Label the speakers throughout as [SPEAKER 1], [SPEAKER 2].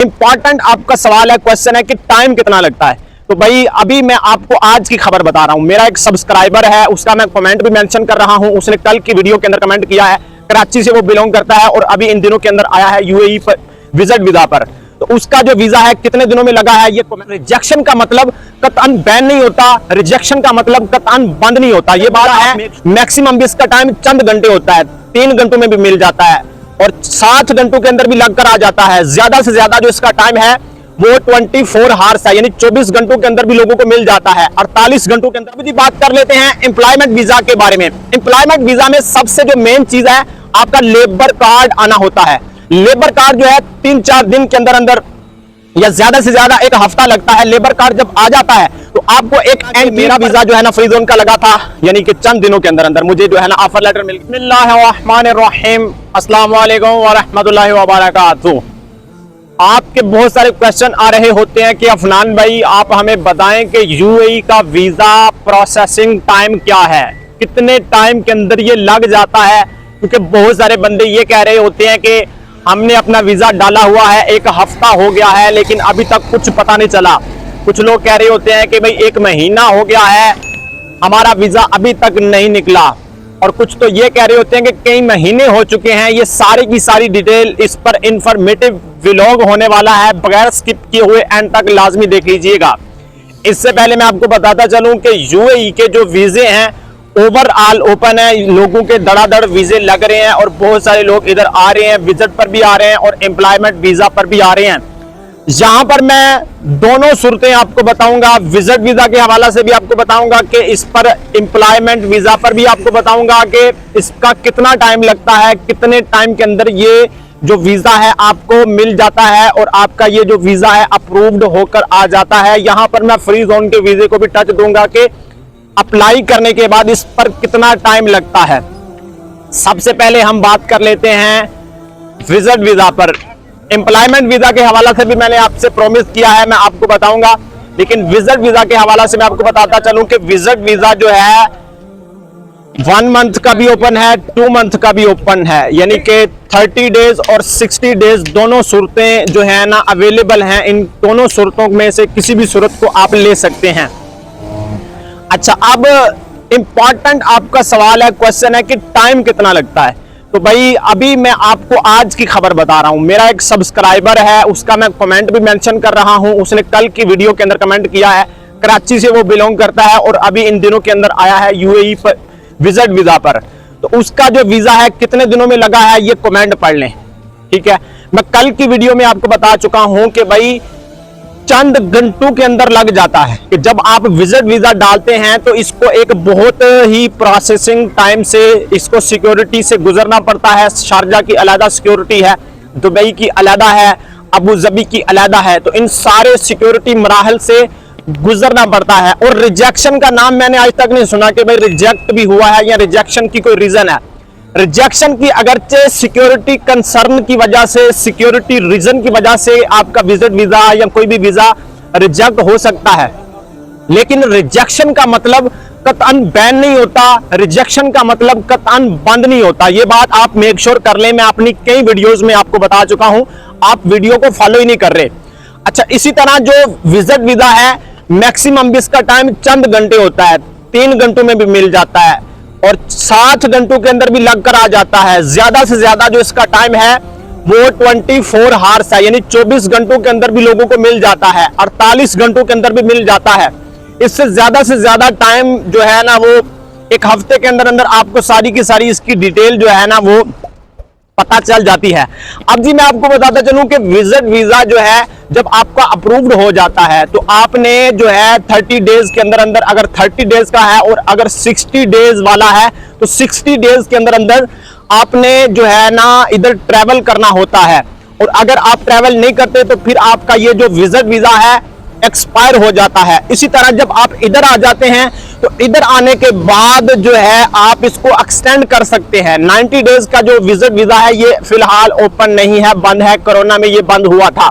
[SPEAKER 1] Important आपका सवाल है, क्वेश्चन है कि टाइम कितना लगता है। तो भाई अभी मैं आपको आज की खबर बता रहा हूं। मेरा एक सब्सक्राइबर है, उसका मैं कमेंट भी मेंशन कर रहा हूं। उसने कल की वीडियो के अंदर कमेंट किया है, कराची से वो बिलोंग करता है और अभी इन दिनों के अंदर आया है यूएई पर विजिट वीजा पर। तो उसका जो वीजा है कितने दिनों में लगा है ये रिजेक्शन का मतलब कतअन बैन नहीं होता, रिजेक्शन का मतलब कतअन बंद नहीं होता। ये बात है, मैक्सिमम भी इसका टाइम चंद घंटे होता है, 3 घंटों में भी मिल जाता है और 60 घंटों के अंदर भी लगकर आ जाता है। ज्यादा से ज्यादा जो इसका टाइम है वो 24 हार्स है, यानी 24 घंटों के अंदर भी लोगों को मिल जाता है। 48 घंटों के अंदर भी। बात कर लेते हैं एम्प्लॉयमेंट वीजा के बारे में। एम्प्लॉयमेंट वीजा में सबसे जो मेन चीज है आपका लेबर कार्ड आना होता है। लेबर कार्ड जो है 3-4 दिन के अंदर अंदर या ज्यादा से ज्यादा 1 हफ्ता लगता है। लेबर कार्ड जब आ जाता है तो आपको एक मेरा वीजा जो है ना फ्री जोन का लगा था, यानी कि चंद दिनों के अंदर अंदर मुझे जो है ना ऑफर लेटर मिल गया। बिस्मिल्लाहिर्रहमानिर्रहीम, अस्सलाम वालेकुम व रहमतुल्लाहि व बरकातुहू। आपके बहुत सारे क्वेश्चन आ रहे होते हैं कि अफनान भाई आप हमें बताएं कि यूएई का वीजा प्रोसेसिंग टाइम क्या है, कितने टाइम के अंदर ये लग जाता है। क्योंकि बहुत सारे बंदे ये कह रहे होते हैं कि हमने अपना वीजा डाला हुआ है, 1 हफ्ता हो गया है लेकिन अभी तक कुछ पता नहीं चला। कुछ लोग कह रहे होते हैं कि भाई 1 महीना हो गया है, हमारा वीजा अभी तक नहीं निकला। और कुछ तो ये कह रहे होते हैं कि कई महीने हो चुके हैं। ये सारी की सारी डिटेल इस पर इंफॉर्मेटिव व्लॉग होने वाला है, बगैर स्किप किए हुए एंड तक लाजमी देख लीजिएगा। इससे पहले मैं आपको बताता चलूं कि यूएई के जो वीजे हैं ओवरऑल ओपन है, लोगों के धड़ाधड़ वीजे लग रहे हैं और बहुत सारे लोग इधर आ रहे हैं, विजिट पर भी आ रहे हैं और एम्प्लॉयमेंट वीजा पर भी आ रहे हैं। यहां पर मैं दोनों सूरतें आपको बताऊंगा, विजिट वीजा के हवाला से भी आपको बताऊंगा कि इस पर एम्प्लॉयमेंट वीजा पर भी आपको बताऊंगा कि इसका कितना टाइम लगता है, कितने टाइम के अंदर ये जो वीजा है आपको मिल जाता है और आपका ये जो वीजा है अप्रूव्ड होकर आ जाता है। यहां पर मैं फ्री जोन के वीजे को भी टच दूंगा कि अप्लाई करने के बाद इस पर कितना टाइम लगता है। सबसे पहले हम बात कर लेते हैं विजिट वीजा पर। एम्प्लॉयमेंट वीजा के हवाला से भी मैंने आपसे प्रॉमिस किया है, मैं आपको बताऊंगा, लेकिन विजिट वीजा के हवाला से मैं आपको बताता चलूं कि विजिट वीजा जो है 1 मंथ का भी ओपन है, 2 मंथ का भी ओपन है, यानी कि 30 डेज और 60 डेज दोनों सूरतें जो है ना अवेलेबल हैं। इन दोनों सूरतों में से किसी भी सूरत को आप ले सकते हैं। अच्छा, अब इंपॉर्टेंट आपका सवाल है, क्वेश्चन है कि टाइम कितना लगता है। तो भाई अभी मैं आपको आज की खबर बता रहा हूं। मेरा एक सब्सक्राइबर है, उसका मैं कमेंट भी मेंशन कर रहा हूं। उसने कल की वीडियो के अंदर कमेंट किया है, कराची से वो बिलोंग करता है और अभी इन दिनों के अंदर आया है यूएई पर विजिट वीजा पर। तो उसका जो वीजा है कितने दिनों में लगा है ये कमेंट पढ़ लें, ठीक है। मैं कल की वीडियो में आपको बता चुका हूं कि भाई चंद घंटों के अंदर लग जाता है कि जब आप विजिट वीजा डालते हैं तो इसको एक बहुत ही प्रोसेसिंग टाइम से इसको सिक्योरिटी से गुजरना पड़ता है। शारजा की अलग सिक्योरिटी है, दुबई की अलग है, अबू धाबी की अलग है। तो इन सारे सिक्योरिटी मराहल से गुजरना पड़ता है। और रिजेक्शन का नाम मैंने आज तक नहीं सुना कि भाई रिजेक्ट भी हुआ है या रिजेक्शन की कोई रीजन है। रिजेक्शन की अगरचे सिक्योरिटी कंसर्न की वजह से, सिक्योरिटी रीजन की वजह से आपका विजिट वीजा या कोई भी वीजा रिजेक्ट हो सकता है, लेकिन रिजेक्शन का मतलब कतअन बैन नहीं होता, रिजेक्शन का मतलब कतअन बंद नहीं होता। ये बात आप मेक श्योर कर लें। मैं अपनी कई वीडियोस में आपको बता चुका हूं, आप वीडियो को फॉलो ही नहीं कर रहे। अच्छा, इसी तरह जो विजिट वीजा है मैक्सिमम भी इसका टाइम चंद घंटे होता है, 3 घंटों में भी मिल जाता है और 60 घंटों के अंदर भी लगकर आ जाता है। ज्यादा से ज्यादा जो इसका टाइम है वो 24 हार्स है, यानी 24 घंटों के अंदर भी लोगों को मिल जाता है, 48 घंटों के अंदर भी मिल जाता है। इससे ज्यादा टाइम जो है ना वो 1 हफ्ते के अंदर अंदर आपको सारी की सारी इसकी डिटेल जो है ना वो पता चल जाती है। अब जी मैं आपको बताता चलूं कि विजिट वीजा जो है जब आपका अप्रूव्ड हो जाता है तो आपने जो है 30 डेज के अंदर अंदर, अगर 30 डेज का है और अगर 60 डेज वाला है तो 60 डेज के अंदर अंदर आपने जो है ना इधर ट्रैवल करना होता है। और अगर आप ट्रैवल नहीं करते तो फिर आपका ये जो विजिट वीजा है एक्सपायर हो जाता है। इसी तरह जब आप इधर आ जाते हैं तो इधर आने के बाद जो है आप इसको एक्सटेंड कर सकते हैं। 90 डेज का जो विजिट वीजा है ये फिलहाल ओपन नहीं है, बंद है, कोरोना में ये बंद हुआ था।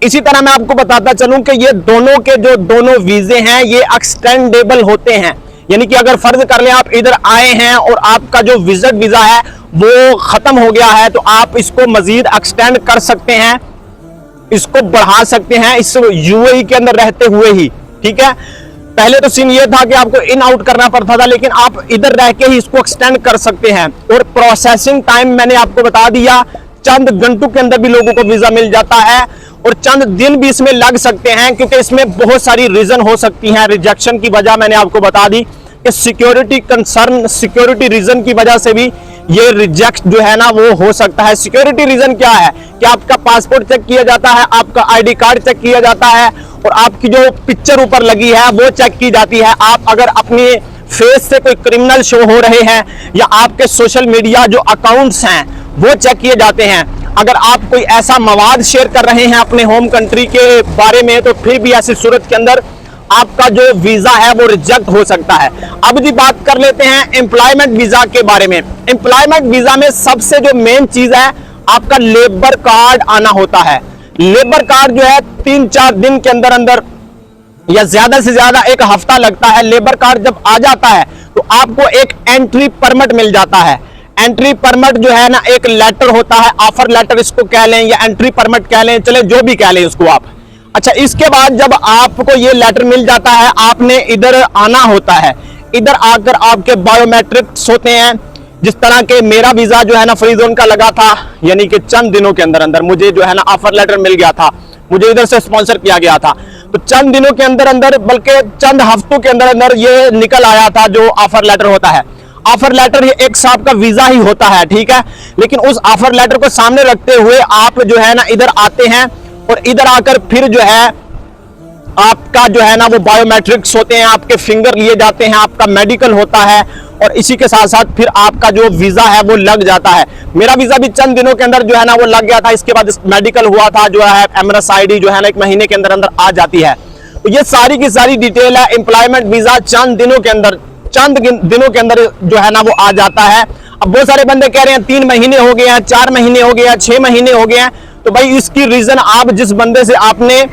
[SPEAKER 1] इसी तरह मैं आपको बताता चलूं कि ये दोनों के जो दोनों वीजे हैं ये एक्सटेंडेबल होते हैं, यानी कि अगर फर्ज कर लें आप इधर आए हैं और आपका जो विजिट वीजा है वो खत्म हो गया है तो आप इसको मजीद एक्सटेंड कर सकते हैं। इसको बढ़ा सकते हैं इस यूएई के अंदर रहते हुए ही, ठीक है। पहले तो सीन ये था कि आपको इन आउट करना पड़ता था, लेकिन आप इधर रह के ही इसको एक्सटेंड कर सकते हैं। और प्रोसेसिंग टाइम मैंने आपको बता दिया, चंद घंटों के अंदर भी लोगों को वीजा मिल जाता है और चंद दिन भी इसमें लग सकते हैं, क्योंकि इसमें बहुत सारी रीजन हो सकती हैं। रिजेक्शन की वजह मैंने आपको बता दी कि सिक्योरिटी कंसर्न, सिक्योरिटी रीजन की वजह से भी ये रिजेक्ट जो है ना वो हो सकता है। सिक्योरिटी रीजन क्या है कि आपका पासपोर्ट चेक किया जाता है, आपका आईडी कार्ड चेक किया जाता है और आपकी जो पिक्चर ऊपर लगी है वो चेक की जाती है। आप अगर अपनी फेस से कोई क्रिमिनल शो हो रहे हैं या आपके सोशल मीडिया जो अकाउंट्स हैं वो चेक किए जाते हैं। अगर आप कोई ऐसा मवाद शेयर कर रहे हैं अपने होम कंट्री के बारे में, तो फिर भी ऐसी सूरत के अंदर आपका जो वीजा है वो रिजेक्ट हो सकता है। अब जी बात कर लेते हैं एम्प्लॉयमेंट वीजा के बारे में। एम्प्लॉयमेंट वीजा में सबसे जो मेन चीज है आपका लेबर कार्ड आना होता है। लेबर कार्ड जो है 3-4 दिन के अंदर अंदर या ज्यादा से ज्यादा एक हफ्ता लगता है। लेबर कार्ड जब आ जाता है तो आपको एक एंट्री परमिट मिल जाता है। एंट्री परमिट जो है ना एक लेटर होता है, ऑफर लेटर इसको कह लें या एंट्री परमिट कह लें, चले जो भी कह लें उसको आप। अच्छा, इसके बाद जब आपको ये लेटर मिल जाता है आपने इधर आना होता है। इधर आकर आपके बायोमेट्रिक्स होते हैं, जिस तरह के मेरा वीजा जो है ना फ्री जोन का लगा था, यानी कि चंद दिनों के अंदर अंदर मुझे जो है ना ऑफर लेटर मिल गया था, मुझे इधर से स्पॉन्सर किया गया था। तो चंद दिनों के अंदर अंदर बल्कि चंद हफ्तों के अंदर अंदर ये निकल आया था जो ऑफर लेटर होता है। ऑफर लेटर ये एक साहब का वीजा ही होता है, ठीक है। लेकिन उस ऑफर लेटर को सामने रखते हुए आप जो है ना इधर आते हैं और इधर आकर फिर जो है आपका जो है ना वो बायोमेट्रिक्स होते हैं, आपके फिंगर लिए जाते हैं, आपका मेडिकल होता है और इसी के साथ साथ फिर आपका जो वीजा है वो लग जाता है। मेरा वीजा भी चंद दिनों के अंदर जो है ना वो लग गया था। इसके बाद मेडिकल हुआ था, जो है एमएनएस आईडी जो है ना 1 महीने के अंदर अंदर आ जाती है। तो ये सारी की सारी डिटेल है। एम्प्लॉयमेंट वीजा चंद दिनों के अंदर जो है ना वो आ जाता है। अब बहुत सारे बंदे कह रहे हैं 3 महीने हो गए हैं, 4 महीने हो गए हैं, 6 महीने हो गए हैं। तो भाई इसकी रीजन आप जिस बंदे से आपने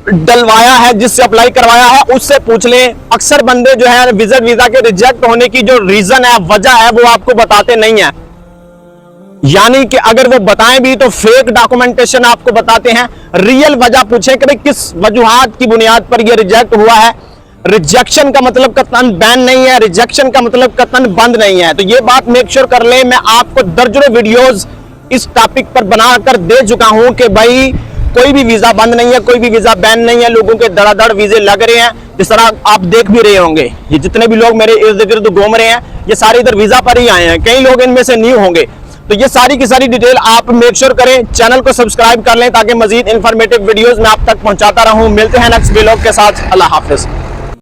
[SPEAKER 1] डलवाया है, जिससे अप्लाई करवाया है, उससे पूछ लें। अक्सर बंदे जो है विजिट वीजा के रिजेक्ट होने की जो रीजन है, वजह है, वो आपको बताते नहीं है। यानी कि अगर वो बताएं भी तो फेक डॉक्यूमेंटेशन आपको बताते हैं। रियल वजह पूछें कि भाई किस वजूहात की बुनियाद पर यह रिजेक्ट हुआ है। रिजेक्शन का मतलब कतन बैन नहीं है, रिजेक्शन का मतलब कतन बंद नहीं है। तो ये बात मेक श्योर कर ले। मैं आपको दर्जनों वीडियोस इस टॉपिक पर बनाकर दे चुका हूं कि भाई कोई भी वीजा बंद नहीं है, कोई भी वीजा बैन नहीं है। लोगों के धड़ाधड़ वीजे लग रहे हैं, जिस तरह आप देख भी रहे होंगे। ये जितने भी लोग मेरे इर्द गिर्द घूम रहे हैं, ये सारे इधर वीजा पर ही आए हैं। कई लोग इनमें से न्यू होंगे। तो ये सारी की सारी डिटेल आप मेक श्योर करें, चैनल को सब्सक्राइब कर लें ताकि मजीद इंफॉर्मेटिव वीडियोस मैं आप तक पहुंचाता रहूं। मिलते हैं नेक्स्ट व्लॉग के साथ। अल्लाह हाफिज।